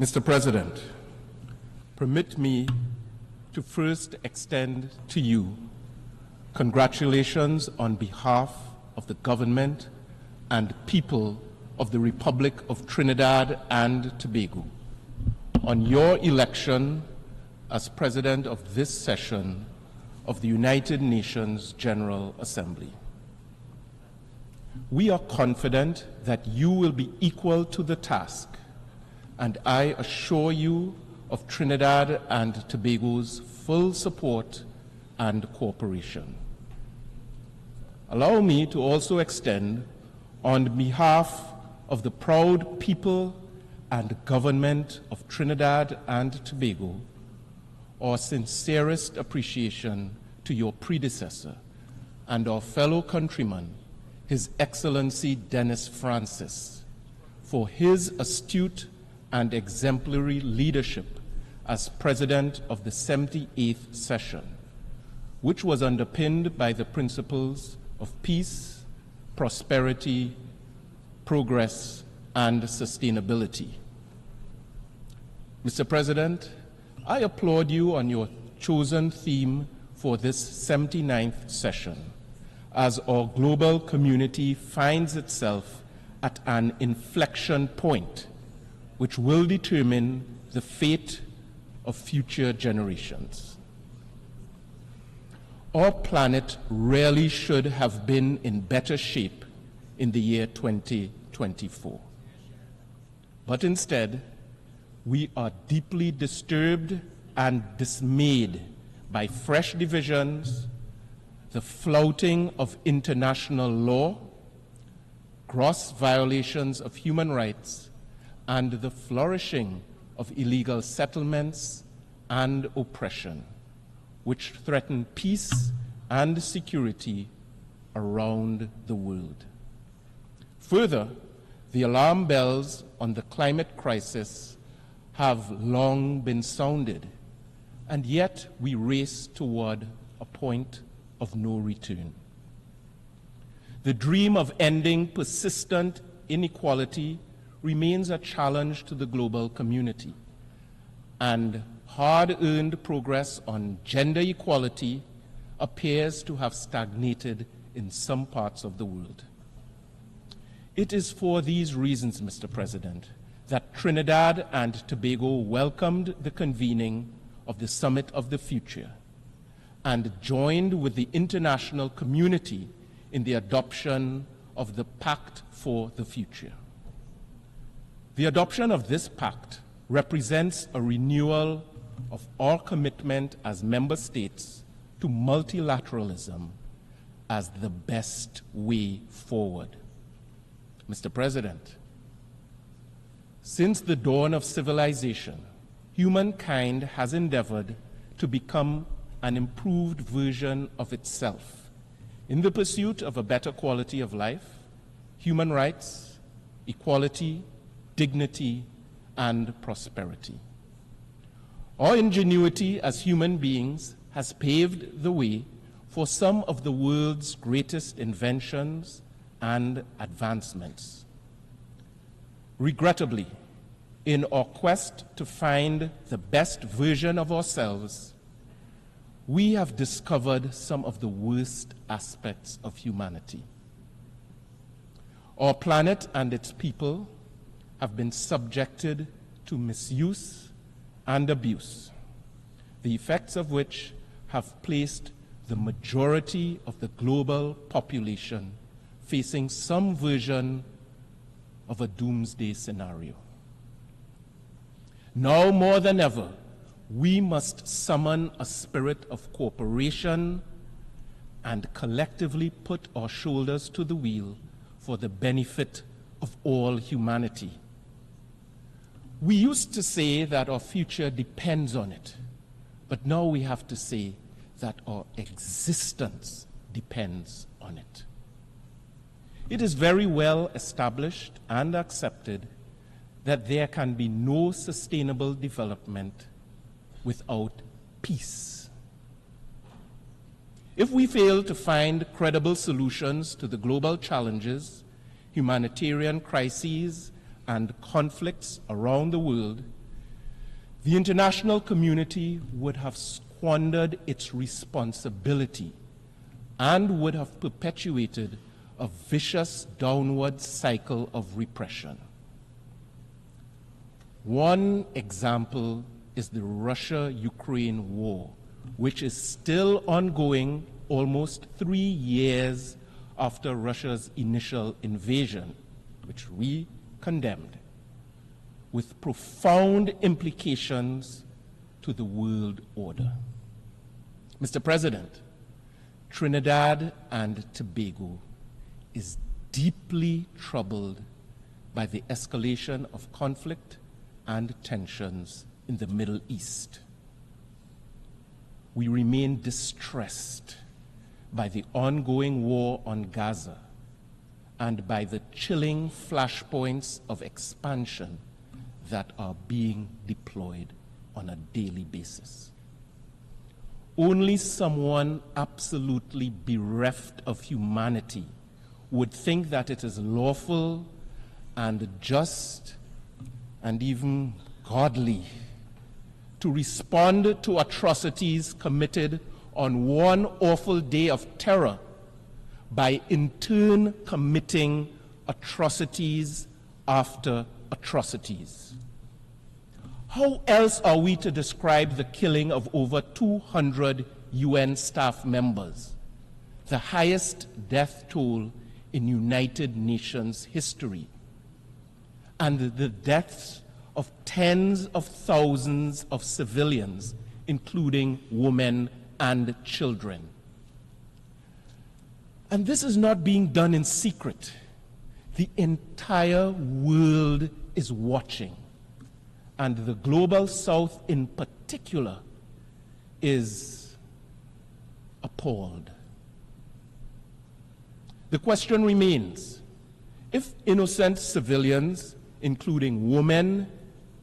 Mr. President, permit me to first extend to you congratulations on behalf of the government and people of the Republic of Trinidad and Tobago on your election as President of this session of the United Nations General Assembly. We are confident that you will be equal to the task, and I assure you of Trinidad and Tobago's full support and cooperation. Allow me to also extend, on behalf of the proud people and government of Trinidad and Tobago, our sincerest appreciation to your predecessor and our fellow countryman, His Excellency Dennis Francis, for his astute and exemplary leadership as President of the 78th session, which was underpinned by the principles of peace, prosperity, progress, and sustainability. Mr. President, I applaud you on your chosen theme for this 79th session, as our global community finds itself at an inflection point which will determine the fate of future generations. Our planet really should have been in better shape in the year 2024. But instead, we are deeply disturbed and dismayed by fresh divisions, the flouting of international law, gross violations of human rights, and the flourishing of illegal settlements and oppression, which threaten peace and security around the world. Further, the alarm bells on the climate crisis have long been sounded, and yet we race toward a point of no return. The dream of ending persistent inequality remains a challenge to the global community, and hard-earned progress on gender equality appears to have stagnated in some parts of the world. It is for these reasons, Mr. President, that Trinidad and Tobago welcomed the convening of the Summit of the Future and joined with the international community in the adoption of the Pact for the Future. The adoption of this pact represents a renewal of our commitment as member states to multilateralism as the best way forward. Mr. President, since the dawn of civilization, humankind has endeavored to become an improved version of itself in the pursuit of a better quality of life, human rights, equality, dignity, and prosperity. Our ingenuity as human beings has paved the way for some of the world's greatest inventions and advancements. Regrettably, in our quest to find the best version of ourselves, we have discovered some of the worst aspects of humanity. Our planet and its people have been subjected to misuse and abuse, the effects of which have placed the majority of the global population facing some version of a doomsday scenario. Now more than ever, we must summon a spirit of cooperation and collectively put our shoulders to the wheel for the benefit of all humanity. We used to say that our future depends on it, but now we have to say that our existence depends on it. It is very well established and accepted that there can be no sustainable development without peace. If we fail to find credible solutions to the global challenges, humanitarian crises, and conflicts around the world, the international community would have squandered its responsibility and would have perpetuated a vicious downward cycle of repression. One example is the Russia-Ukraine war, which is still ongoing almost 3 years after Russia's initial invasion, which we condemned, with profound implications to the world order. Mr. President, Trinidad and Tobago is deeply troubled by the escalation of conflict and tensions in the Middle East. We remain distressed by the ongoing war on Gaza and by the chilling flashpoints of expansion that are being deployed on a daily basis. Only someone absolutely bereft of humanity would think that it is lawful and just and even godly to respond to atrocities committed on one awful day of terror by in turn committing atrocities after atrocities. How else are we to describe the killing of over 200 UN staff members, the highest death toll in United Nations history, and the deaths of tens of thousands of civilians, including women and children? And this is not being done in secret. The entire world is watching, and the Global South in particular is appalled. The question remains, if innocent civilians, including women,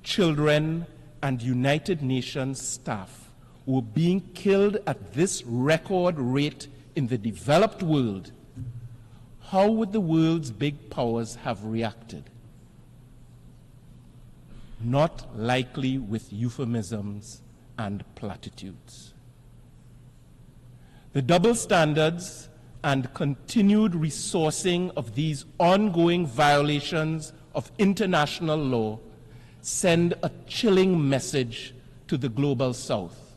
children, and United Nations staff, were being killed at this record rate in the developed world, how would the world's big powers have reacted? Not likely with euphemisms and platitudes. The double standards and continued resourcing of these ongoing violations of international law send a chilling message to the Global South.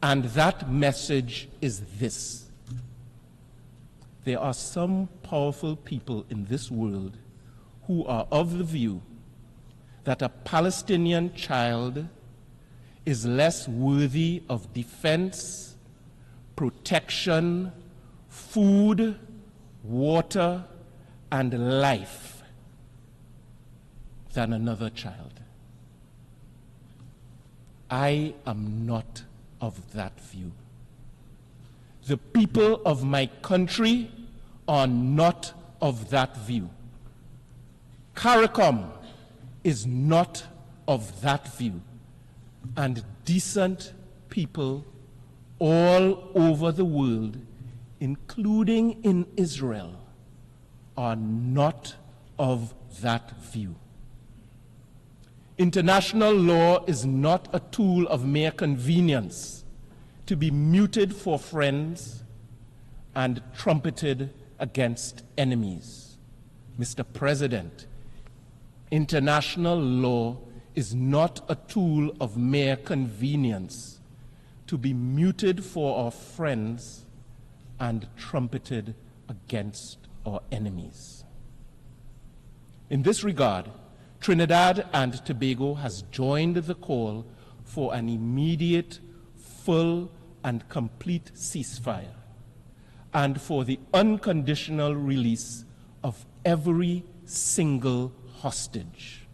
And that message is this: there are some powerful people in this world who are of the view that a Palestinian child is less worthy of defense, protection, food, water, and life than another child. I am not of that view. The people of my country are not of that view. CARICOM is not of that view. And decent people all over the world, including in Israel, are not of that view. International law is not a tool of mere convenience to be muted for friends and trumpeted against enemies. Mr. President, international law is not a tool of mere convenience to be muted for our friends and trumpeted against our enemies. In this regard, Trinidad and Tobago has joined the call for an immediate, full, and complete ceasefire, and for the unconditional release of every single hostage.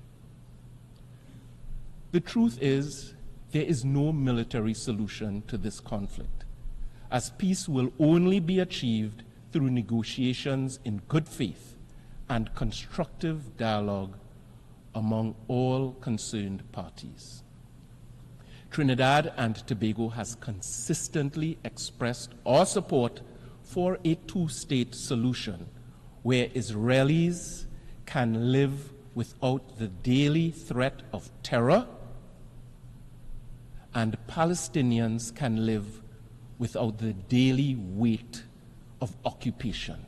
The truth is, there is no military solution to this conflict, as peace will only be achieved through negotiations in good faith and constructive dialogue among all concerned parties. Trinidad and Tobago has consistently expressed our support for a two-state solution where Israelis can live without the daily threat of terror and Palestinians can live without the daily weight of occupation,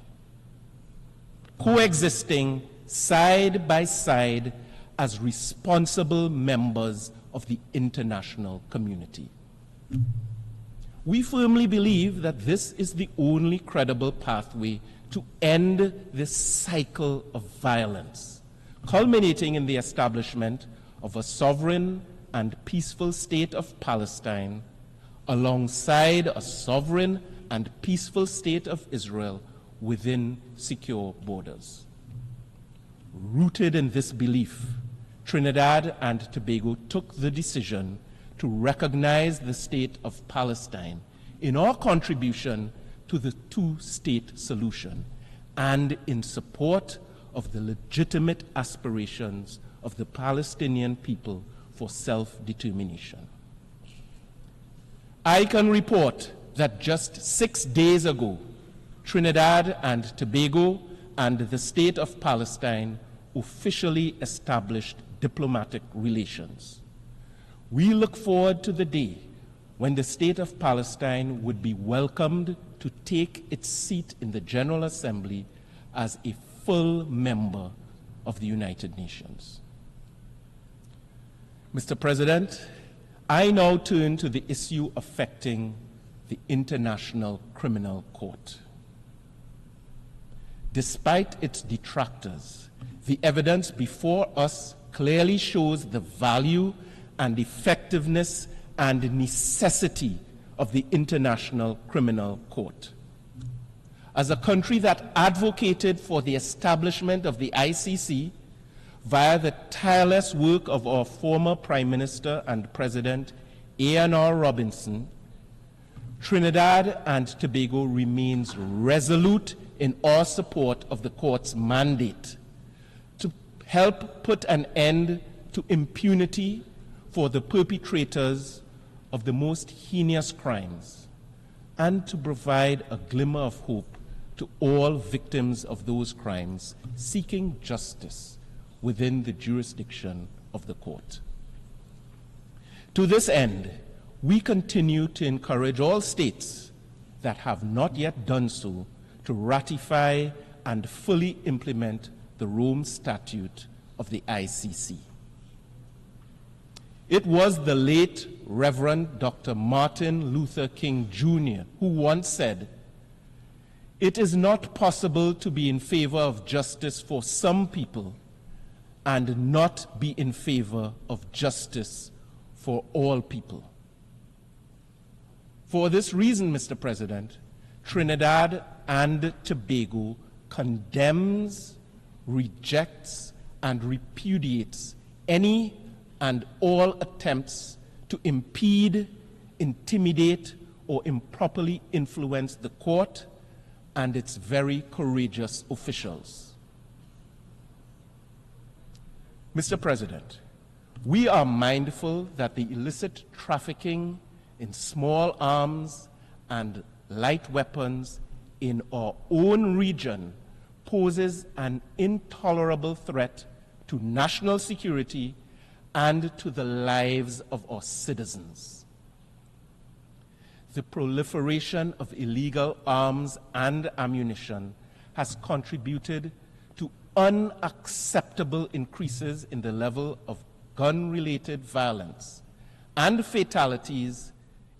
coexisting side by side as responsible members of the international community. We firmly believe that this is the only credible pathway to end this cycle of violence, culminating in the establishment of a sovereign and peaceful state of Palestine alongside a sovereign and peaceful state of Israel within secure borders. Rooted in this belief, Trinidad and Tobago took the decision to recognize the state of Palestine in our contribution to the two-state solution and in support of the legitimate aspirations of the Palestinian people for self-determination. I can report that just 6 days ago, Trinidad and Tobago and the State of Palestine officially established diplomatic relations. We look forward to the day when the State of Palestine would be welcomed to take its seat in the General Assembly as a full member of the United Nations. Mr. President, I now turn to the issue affecting the International Criminal Court. Despite its detractors, the evidence before us clearly shows the value and effectiveness and necessity of the International Criminal Court. As a country that advocated for the establishment of the ICC via the tireless work of our former Prime Minister and President, A.N.R. Robinson, Trinidad and Tobago remains resolute in our support of the court's mandate to help put an end to impunity for the perpetrators of the most heinous crimes and to provide a glimmer of hope to all victims of those crimes seeking justice within the jurisdiction of the court. To this end, we continue to encourage all states that have not yet done so to ratify and fully implement the Rome Statute of the ICC. It was the late Reverend Dr. Martin Luther King Jr. who once said, "It is not possible to be in favor of justice for some people and not be in favor of justice for all people." For this reason, Mr. President, Trinidad and Tobago condemns, rejects, and repudiates any and all attempts to impede, intimidate, or improperly influence the court and its very courageous officials. Mr. President, we are mindful that the illicit trafficking in small arms and light weapons in our own region poses an intolerable threat to national security and to the lives of our citizens. The proliferation of illegal arms and ammunition has contributed to unacceptable increases in the level of gun-related violence and fatalities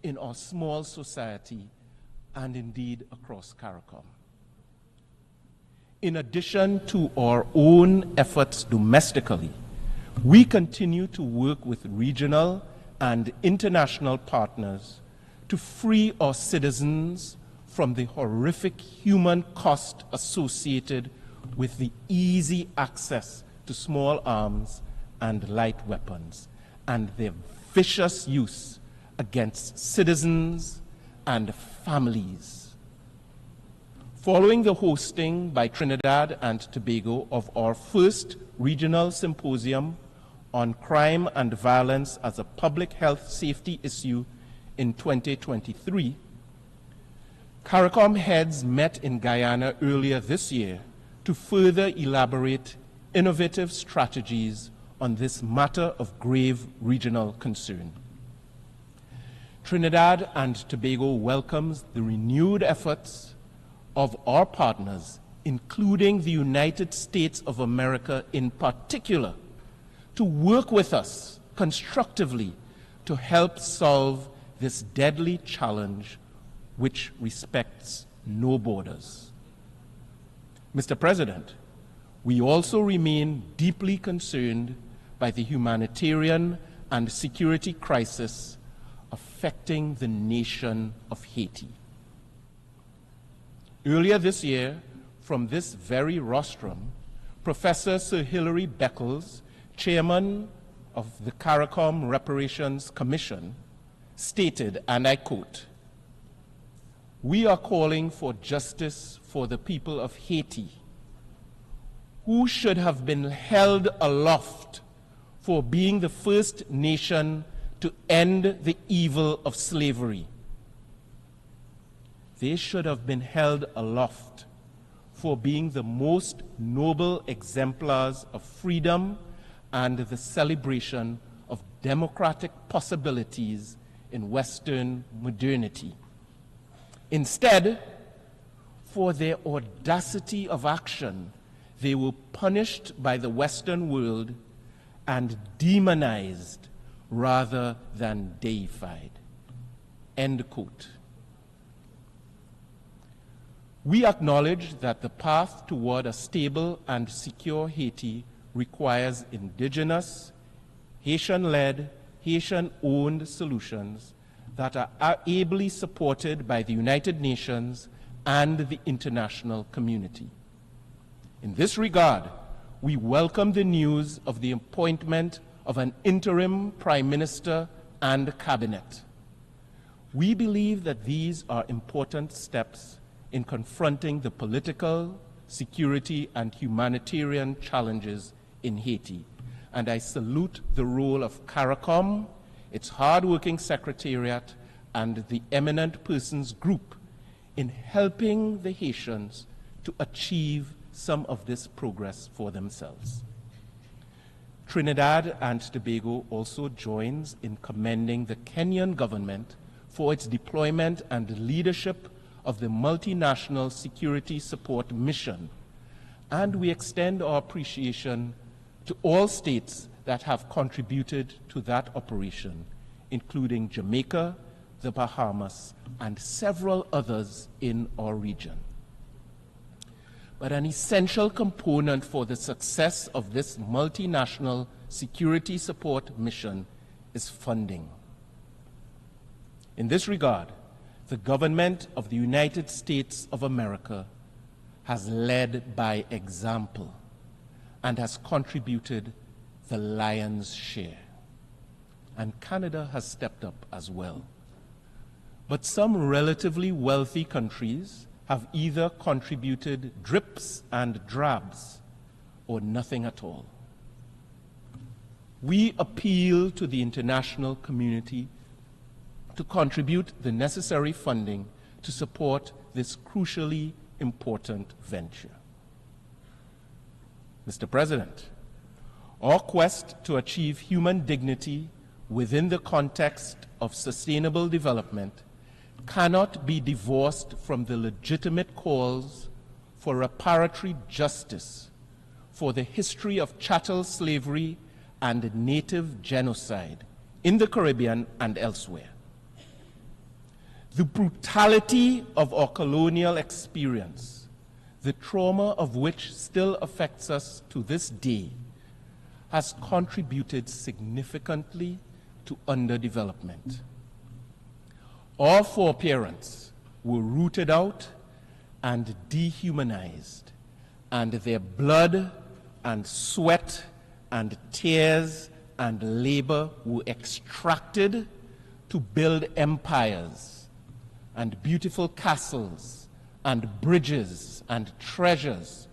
in our small society and indeed across CARICOM. In addition to our own efforts domestically, we continue to work with regional and international partners to free our citizens from the horrific human cost associated with the easy access to small arms and light weapons and their vicious use against citizens and families. Following the hosting by Trinidad and Tobago of our first regional symposium on crime and violence as a public health safety issue in 2023, CARICOM heads met in Guyana earlier this year to further elaborate innovative strategies on this matter of grave regional concern. Trinidad and Tobago welcomes the renewed efforts of our partners, including the United States of America in particular, to work with us constructively to help solve this deadly challenge which respects no borders. Mr. President, we also remain deeply concerned by the humanitarian and security crisis affecting the nation of Haiti. Earlier this year, from this very rostrum, Professor Sir Hilary Beckles, chairman of the CARICOM Reparations Commission, stated, and I quote, "We are calling for justice for the people of Haiti, who should have been held aloft for being the first nation to end the evil of slavery. They should have been held aloft for being the most noble exemplars of freedom and the celebration of democratic possibilities in Western modernity. Instead, for their audacity of action, they were punished by the Western world and demonized rather than deified." End quote. We acknowledge that the path toward a stable and secure Haiti requires indigenous, Haitian-led, Haitian-owned solutions that are ably supported by the United Nations and the international community. In this regard, we welcome the news of the appointment of an interim Prime Minister and cabinet. We believe that these are important steps in confronting the political, security, and humanitarian challenges in Haiti. And I salute the role of CARICOM, its hard-working secretariat, and the eminent persons group in helping the Haitians to achieve some of this progress for themselves. Trinidad and Tobago also joins in commending the Kenyan government for its deployment and leadership of the multinational security support mission, and we extend our appreciation to all states that have contributed to that operation, including Jamaica, the Bahamas, and several others in our region. But an essential component for the success of this multinational security support mission is funding. In this regard, the government of the United States of America has led by example and has contributed the lion's share. And Canada has stepped up as well. But some relatively wealthy countries have either contributed drips and drabs or nothing at all. We appeal to the international community to contribute the necessary funding to support this crucially important venture. Mr. President, our quest to achieve human dignity within the context of sustainable development cannot be divorced from the legitimate calls for reparatory justice for the history of chattel slavery and native genocide in the Caribbean and elsewhere. The brutality of our colonial experience, the trauma of which still affects us to this day, has contributed significantly to underdevelopment. Our foreparents were rooted out and dehumanized, and their blood and sweat and tears and labor were extracted to build empires and beautiful castles and bridges and treasures,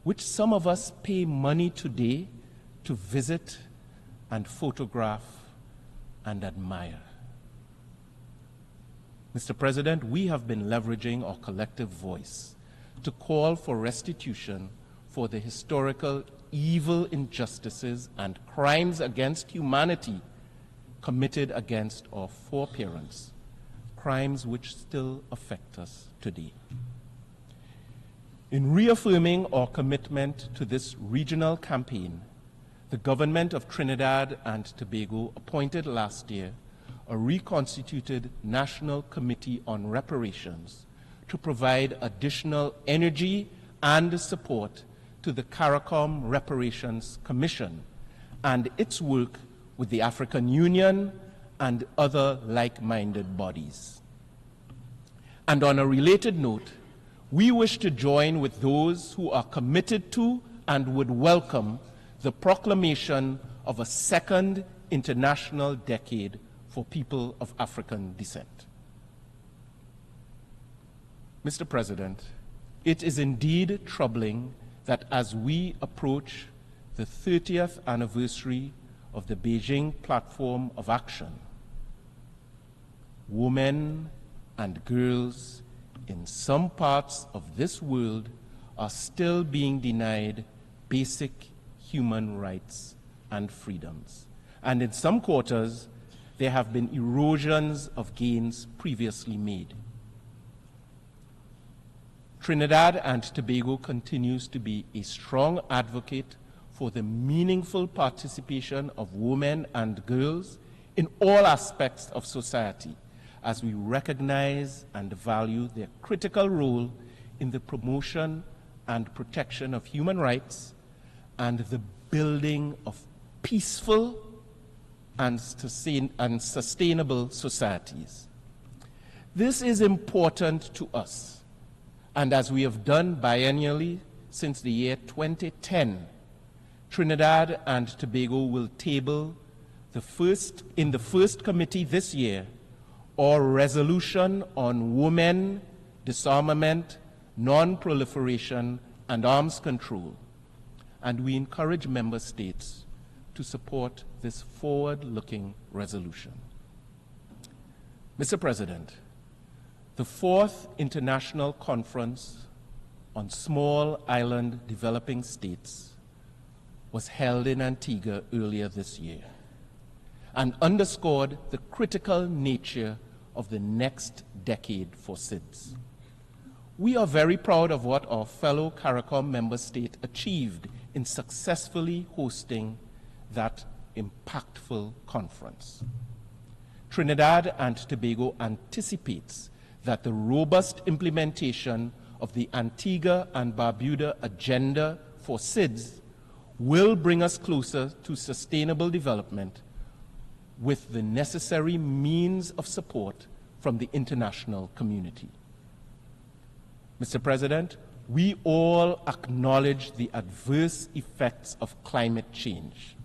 which some of us pay money today to visit and photograph and admire. Mr. President, we have been leveraging our collective voice to call for restitution for the historical evil injustices and crimes against humanity committed against our foreparents, crimes which still affect us today. In reaffirming our commitment to this regional campaign, the government of Trinidad and Tobago appointed last year a reconstituted National Committee on Reparations to provide additional energy and support to the CARICOM Reparations Commission and its work with the African Union and other like-minded bodies. And on a related note, we wish to join with those who are committed to and would welcome the proclamation of a second international decade for people of African descent. Mr. President, it is indeed troubling that as we approach the 30th anniversary of the Beijing Platform of Action, women and girls in some parts of this world are still being denied basic human rights and freedoms. And in some quarters, there have been erosions of gains previously made. Trinidad and Tobago continues to be a strong advocate for the meaningful participation of women and girls in all aspects of society, as we recognize and value their critical role in the promotion and protection of human rights and the building of peaceful and sustainable societies. This is important to us, and as we have done biennially since the year 2010, Trinidad and Tobago will table in the first committee this year our resolution on women, disarmament, non-proliferation, and arms control. And we encourage member states to support this forward-looking resolution. Mr. President, the fourth International Conference on Small Island Developing States was held in Antigua earlier this year and underscored the critical nature of the next decade for SIDS. We are very proud of what our fellow CARICOM member state achieved in successfully hosting that impactful conference. Trinidad and Tobago anticipates that the robust implementation of the Antigua and Barbuda agenda for SIDS will bring us closer to sustainable development with the necessary means of support from the international community. Mr. President, we all acknowledge the adverse effects of climate change.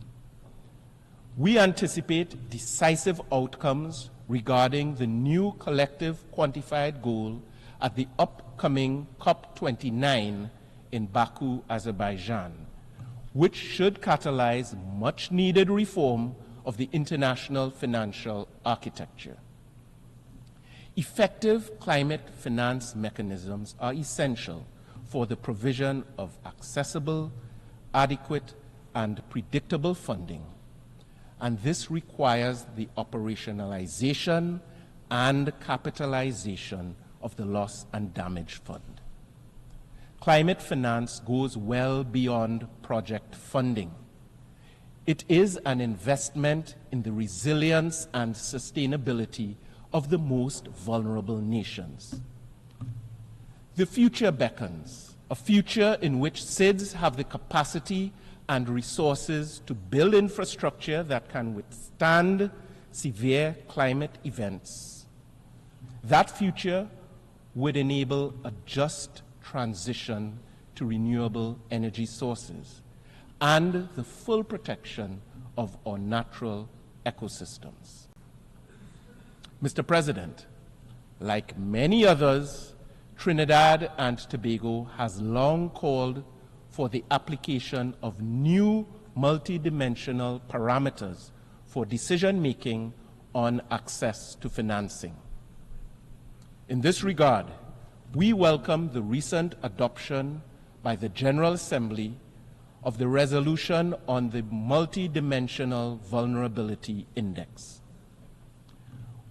We anticipate decisive outcomes regarding the new collective quantified goal at the upcoming COP29 in Baku, Azerbaijan, which should catalyze much-needed reform of the international financial architecture. Effective climate finance mechanisms are essential for the provision of accessible, adequate, and predictable funding, and this requires the operationalization and capitalization of the Loss and Damage Fund. Climate finance goes well beyond project funding. It is an investment in the resilience and sustainability of the most vulnerable nations. The future beckons, a future in which SIDS have the capacity and resources to build infrastructure that can withstand severe climate events. That future would enable a just transition to renewable energy sources and the full protection of our natural ecosystems. Mr. President, like many others, Trinidad and Tobago has long called for the application of new multidimensional parameters for decision-making on access to financing. In this regard, we welcome the recent adoption by the General Assembly of the resolution on the Multidimensional Vulnerability Index.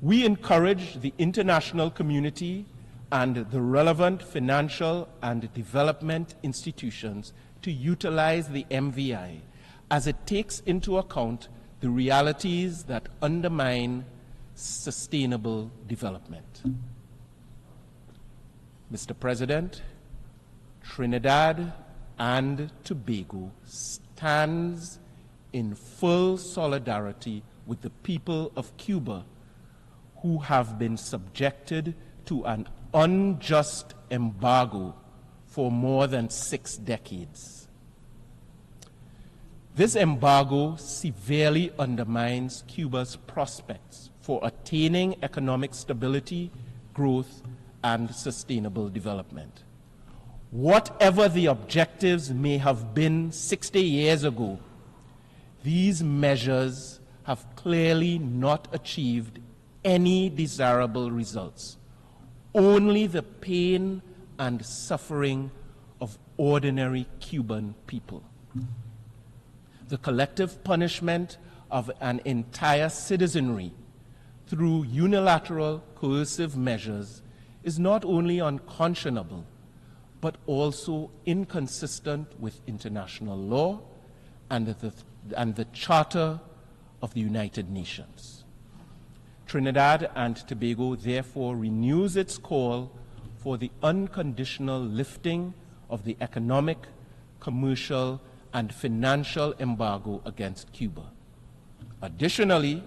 We encourage the international community and the relevant financial and development institutions to utilize the MVI as it takes into account the realities that undermine sustainable development. Mr. President, Trinidad and Tobago stands in full solidarity with the people of Cuba who have been subjected to an unjust embargo for more than 6 decades. This embargo severely undermines Cuba's prospects for attaining economic stability, growth, and sustainable development. Whatever the objectives may have been 60 years ago, these measures have clearly not achieved any desirable results, only the pain and suffering of ordinary Cuban people. The collective punishment of an entire citizenry through unilateral coercive measures is not only unconscionable, but also inconsistent with international law and the Charter of the United Nations. Trinidad and Tobago therefore renews its call for the unconditional lifting of the economic, commercial, and financial embargo against Cuba. Additionally,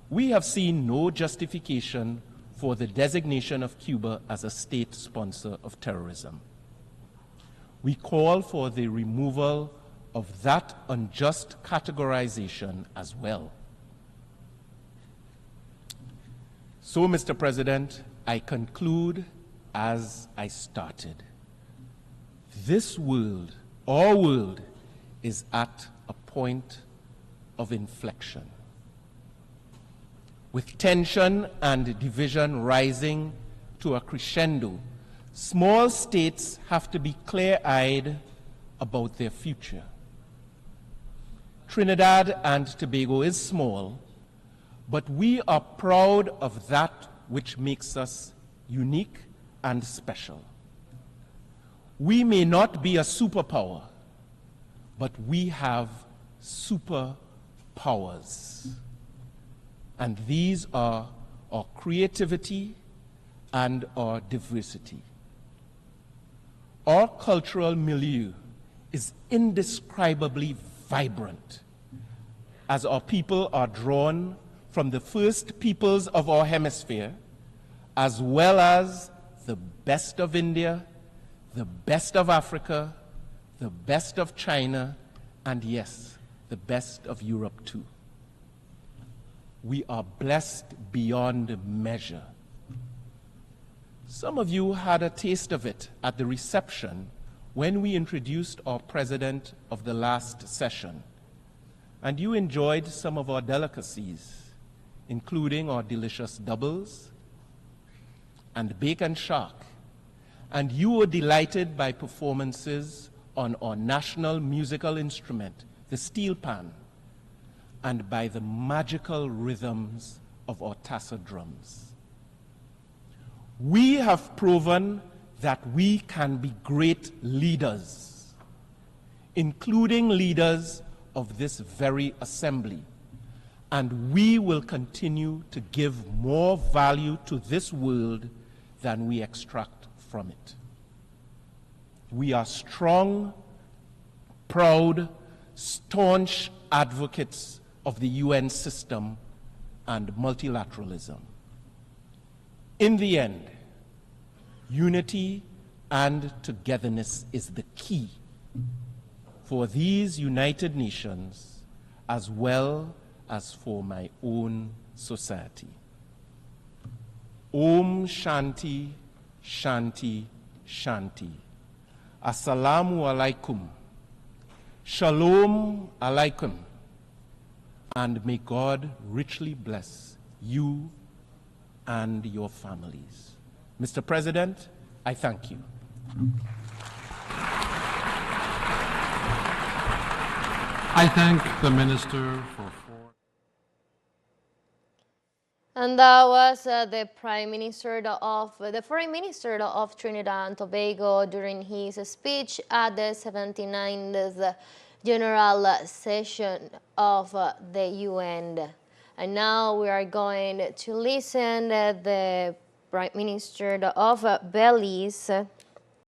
we have seen no justification for the designation of Cuba as a state sponsor of terrorism. We call for the removal of that unjust categorization as well. So, Mr. President, I conclude as I started. This world, our world, is at a point of inflection. With tension and division rising to a crescendo, small states have to be clear-eyed about their future. Trinidad and Tobago is small, but we are proud of that which makes us unique and special. We may not be a superpower, but we have superpowers. And these are our creativity and our diversity. Our cultural milieu is indescribably vibrant as our people are drawn from the first peoples of our hemisphere, as well as the best of India, the best of Africa, the best of China, and yes, the best of Europe too. We are blessed beyond measure. Some of you had a taste of it at the reception when we introduced our president of the last session, and you enjoyed some of our delicacies, including our delicious doubles and bacon shark, and you were delighted by performances on our national musical instrument, the steel pan, and by the magical rhythms of our tassa drums. We have proven that we can be great leaders, including leaders of this very assembly, and we will continue to give more value to this world than we extract from it. We are strong, proud, staunch advocates of the UN system and multilateralism. In the end, unity and togetherness is the key for these United Nations as well as for my own society. Om Shanti, Shanti, Shanti. Assalamu alaikum. Shalom alaikum. And may God richly bless you and your families. Mr. President, I thank you. I thank the Minister for And that was the Foreign Minister of Trinidad and Tobago during his speech at the 79th General Session of the UN. And now we are going to listen to the Prime Minister of Belize,